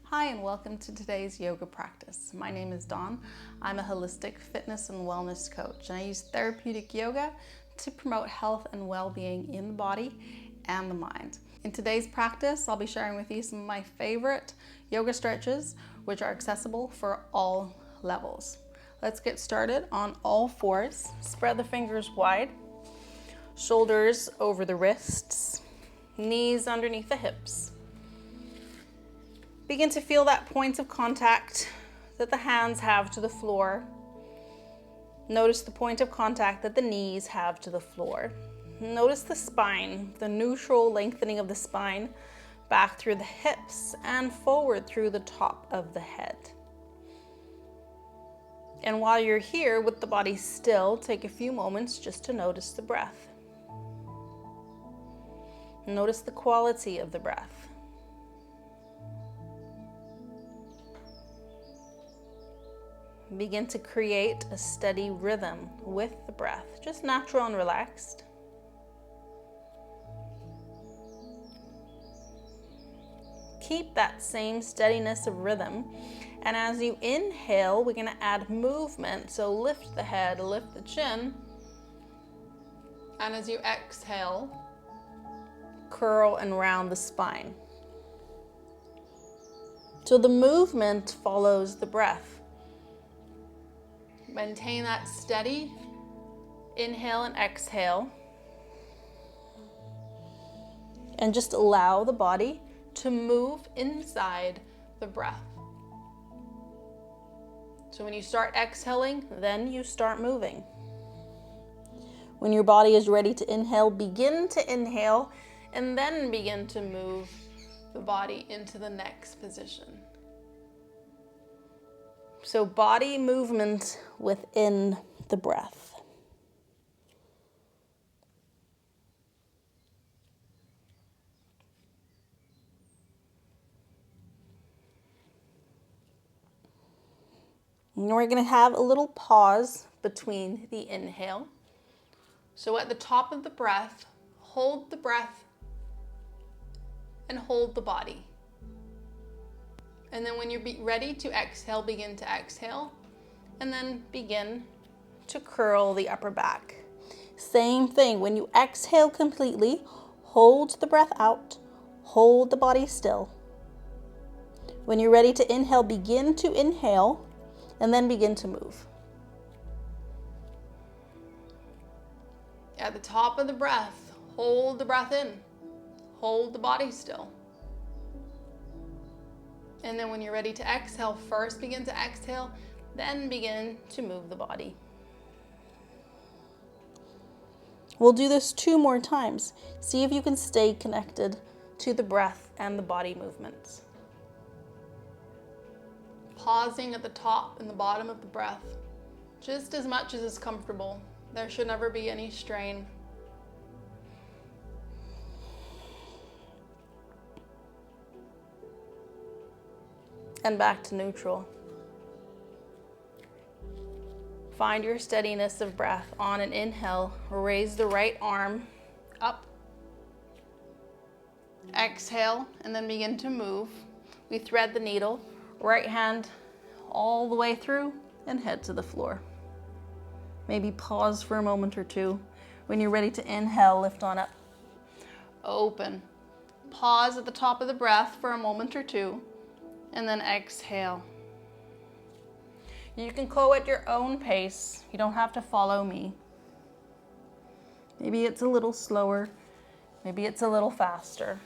Hi, and welcome to today's yoga practice. My name is Dawn. I'm a holistic fitness and wellness coach, and I use therapeutic yoga to promote health and well-being in the body and the mind. In today's practice, I'll be sharing with you some of my favorite yoga stretches, which are accessible for all levels. Let's get started on all fours. Spread the fingers wide, shoulders over the wrists, knees underneath the hips. Begin to feel that point of contact that the hands have to the floor. Notice the point of contact that the knees have to the floor. Notice the spine, the neutral lengthening of the spine back through the hips and forward through the top of the head. And while you're here with the body still, take a few moments just to notice the breath. Notice the quality of the breath. Begin to create a steady rhythm with the breath, just natural and relaxed. Keep that same steadiness of rhythm, and as you inhale, we're going to add movement. So lift the head, lift the chin, and as you exhale, curl and round the spine. So the movement follows the breath. Maintain that steady inhale and exhale. And just allow the body to move inside the breath. So when you start exhaling, then you start moving. When your body is ready to inhale, begin to inhale and then begin to move the body into the next position. So body movement within the breath. And we're going to have a little pause between the inhale. So at the top of the breath, hold the breath and hold the body. And then when you're ready to exhale, begin to exhale. And then begin to curl the upper back. Same thing, when you exhale completely, hold the breath out, hold the body still. When you're ready to inhale, begin to inhale, and then begin to move. At the top of the breath, hold the breath in, hold the body still. And then when you're ready to exhale, first begin to exhale, then begin to move the body. We'll do this 2 more times. See if you can stay connected to the breath and the body movements. Pausing at the top and the bottom of the breath, just as much as is comfortable. There should never be any strain. And back to neutral. Find your steadiness of breath. On an inhale, raise the right arm up. Exhale, and then begin to move. We thread the needle, right hand all the way through and head to the floor. Maybe pause for a moment or two. When you're ready to inhale, lift on up. Open. Pause at the top of the breath for a moment or two. And then exhale. You can go at your own pace. You don't have to follow me. Maybe it's a little slower. Maybe it's a little faster.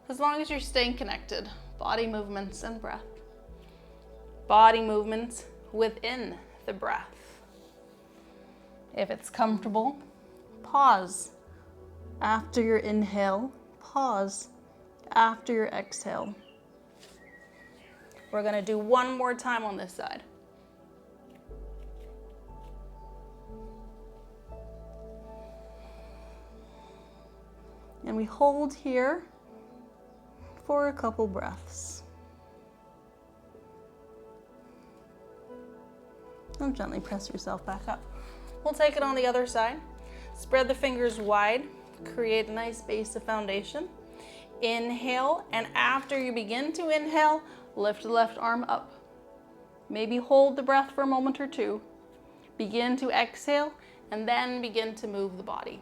As long as you're staying connected. Body movements and breath. Body movements within the breath. If it's comfortable, pause after your inhale. Pause after your exhale. We're going to do 1 more time on this side. And we hold here for a couple breaths. And gently press yourself back up. We'll take it on the other side. Spread the fingers wide, create a nice base of foundation. Inhale, and after you begin to inhale, lift the left arm up. Maybe hold the breath for a moment or two. Begin to exhale, and then begin to move the body.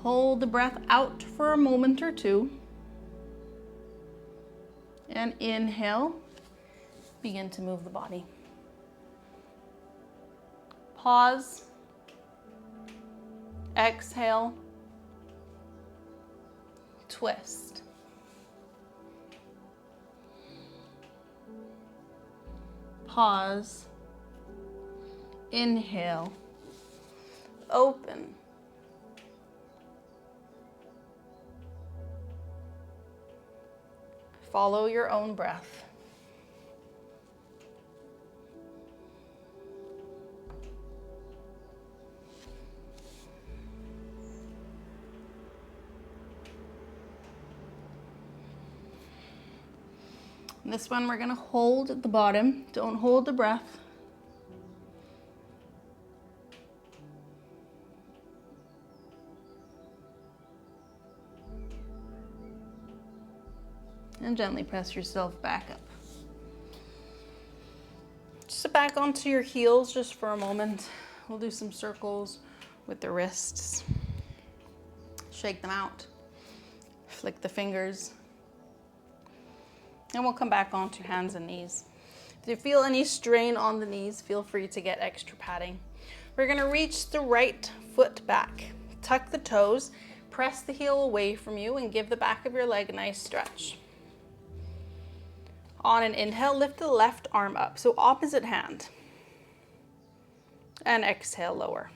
Hold the breath out for a moment or two. And inhale, begin to move the body. Pause. Exhale. Twist. Pause. Inhale. Open. Follow your own breath. This one we're going to hold at the bottom. Don't hold the breath. And gently press yourself back up. Sit back onto your heels just for a moment. We'll do some circles with the wrists. Shake them out. Flick the fingers. And we'll come back onto hands and knees. If you feel any strain on the knees, feel free to get extra padding. We're going to reach the right foot back. Tuck the toes, press the heel away from you, and give the back of your leg a nice stretch. On an inhale, lift the left arm up, so opposite hand. And exhale, lower.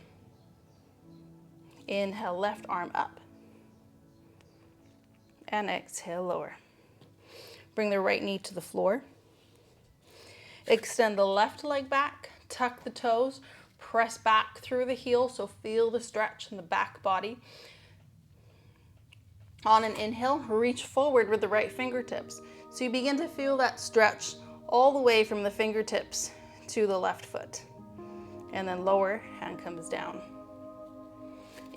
Inhale, left arm up. And exhale, lower. Bring the right knee to the floor. Extend the left leg back, tuck the toes, press back through the heel, so feel the stretch in the back body. On an inhale, reach forward with the right fingertips. So you begin to feel that stretch all the way from the fingertips to the left foot. And then lower, hand comes down.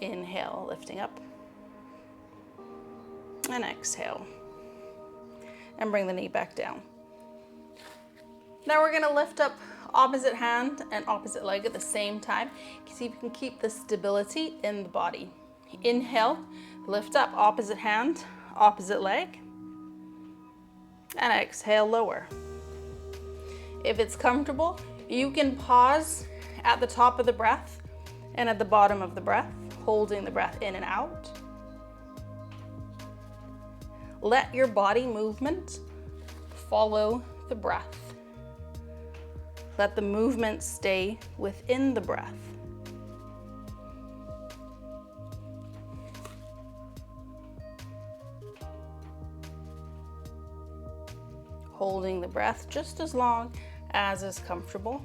Inhale, lifting up. And exhale. And bring the knee back down. Now we're going to lift up opposite hand and opposite leg at the same time. See if you can keep the stability in the body. Inhale, lift up opposite hand, opposite leg. And exhale, lower. If it's comfortable, you can pause at the top of the breath and at the bottom of the breath, holding the breath in and out. Let your body movement follow the breath. Let the movement stay within the breath. Holding the breath just as long as is comfortable.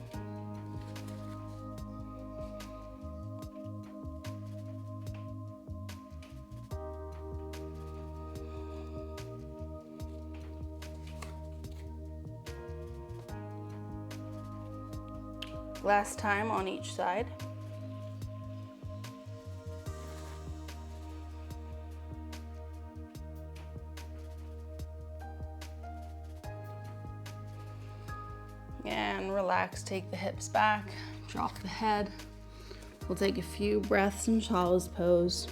Last time on each side. And relax, take the hips back, drop the head. We'll take a few breaths in child's pose.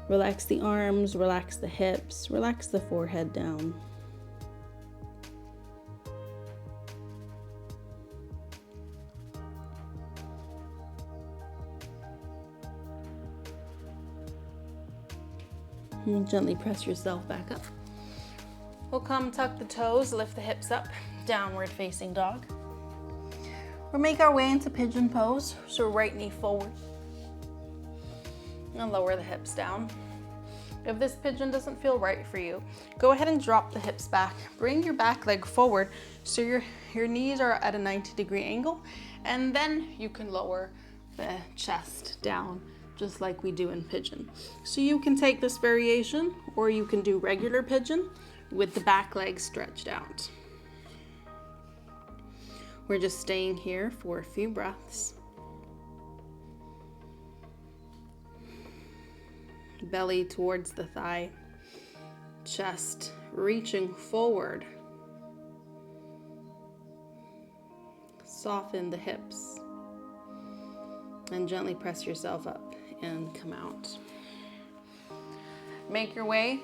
Relax the arms, relax the hips, relax the forehead down. And gently press yourself back up. We'll come tuck the toes, lift the hips up, downward facing dog. We'll make our way into pigeon pose, so right knee forward. And lower the hips down. If this pigeon doesn't feel right for you, go ahead and drop the hips back. Bring your back leg forward so your knees are at a 90-degree angle, and then you can lower the chest down just like we do in pigeon. So you can take this variation, or you can do regular pigeon with the back leg stretched out. We're just staying here for a few breaths. Belly towards the thigh. Chest reaching forward. Soften the hips. And gently press yourself up and come out. Make your way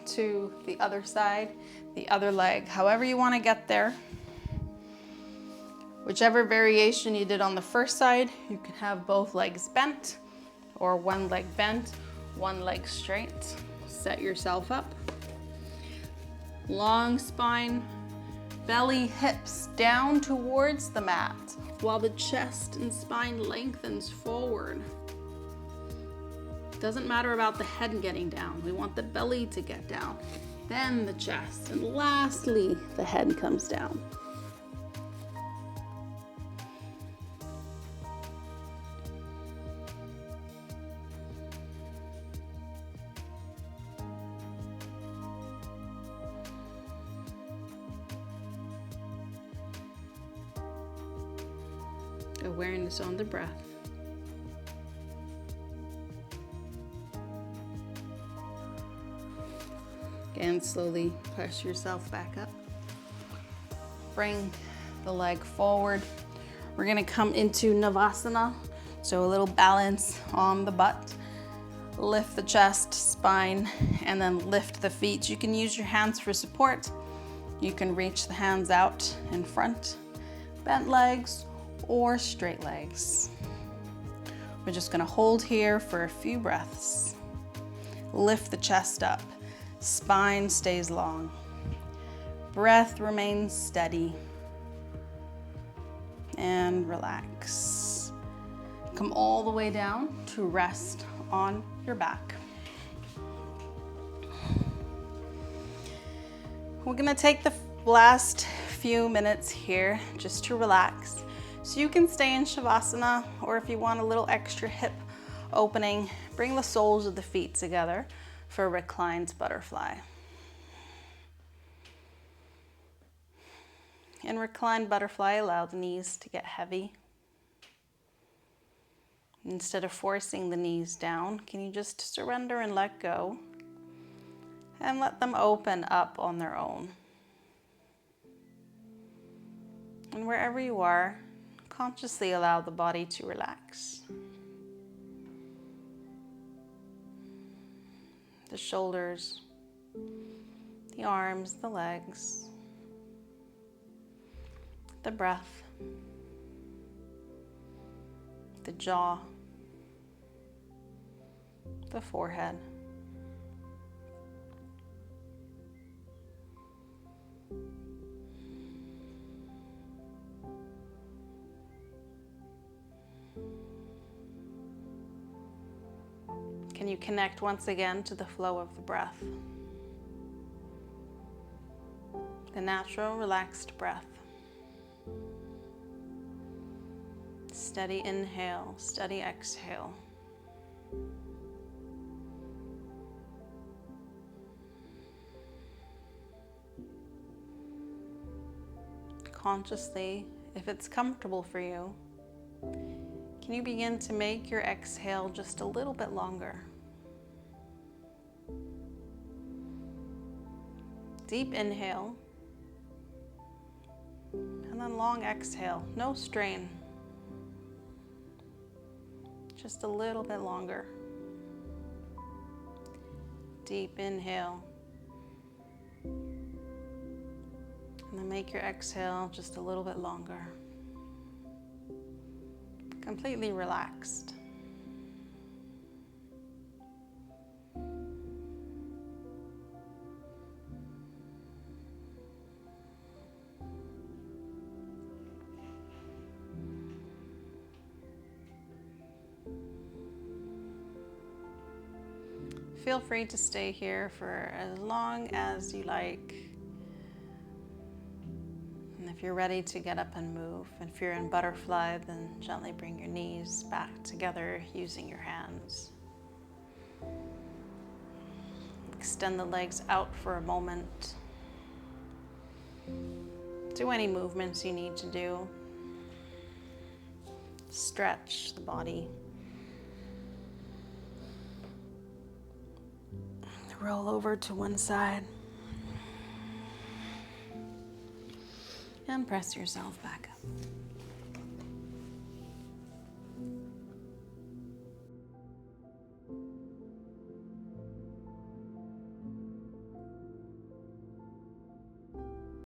to the other side, the other leg, however you want to get there. Whichever variation you did on the first side, you can have both legs bent or one leg bent, one leg straight. Set yourself up. Long spine, belly, hips down towards the mat while the chest and spine lengthens forward. Doesn't matter about the head getting down. We want the belly to get down, then the chest, and lastly, the head comes down. Awareness on the breath. Again, slowly press yourself back up. Bring the leg forward. We're gonna come into Navasana, so a little balance on the butt. Lift the chest, spine, and then lift the feet. You can use your hands for support. You can reach the hands out in front, bent legs, or straight legs. We're just gonna hold here for a few breaths. Lift the chest up. Spine stays long. Breath remains steady. And relax. Come all the way down to rest on your back. We're gonna take the last few minutes here just to relax. So you can stay in Shavasana, or if you want a little extra hip opening, bring the soles of the feet together for reclined butterfly. In reclined butterfly, allow the knees to get heavy. Instead of forcing the knees down, can you just surrender and let go and let them open up on their own? And wherever you are, consciously allow the body to relax. The shoulders, the arms, the legs, the breath, the jaw, the forehead. Can you connect once again to the flow of the breath? The natural, relaxed breath. Steady inhale, steady exhale. Consciously, if it's comfortable for you, can you begin to make your exhale just a little bit longer? Deep inhale, and then long exhale. No strain. Just a little bit longer. Deep inhale. And then make your exhale just a little bit longer. Completely relaxed. Feel free to stay here for as long as you like. And if you're ready to get up and move, and if you're in butterfly, then gently bring your knees back together using your hands. Extend the legs out for a moment. Do any movements you need to do. Stretch the body. Roll over to one side. And press yourself back up.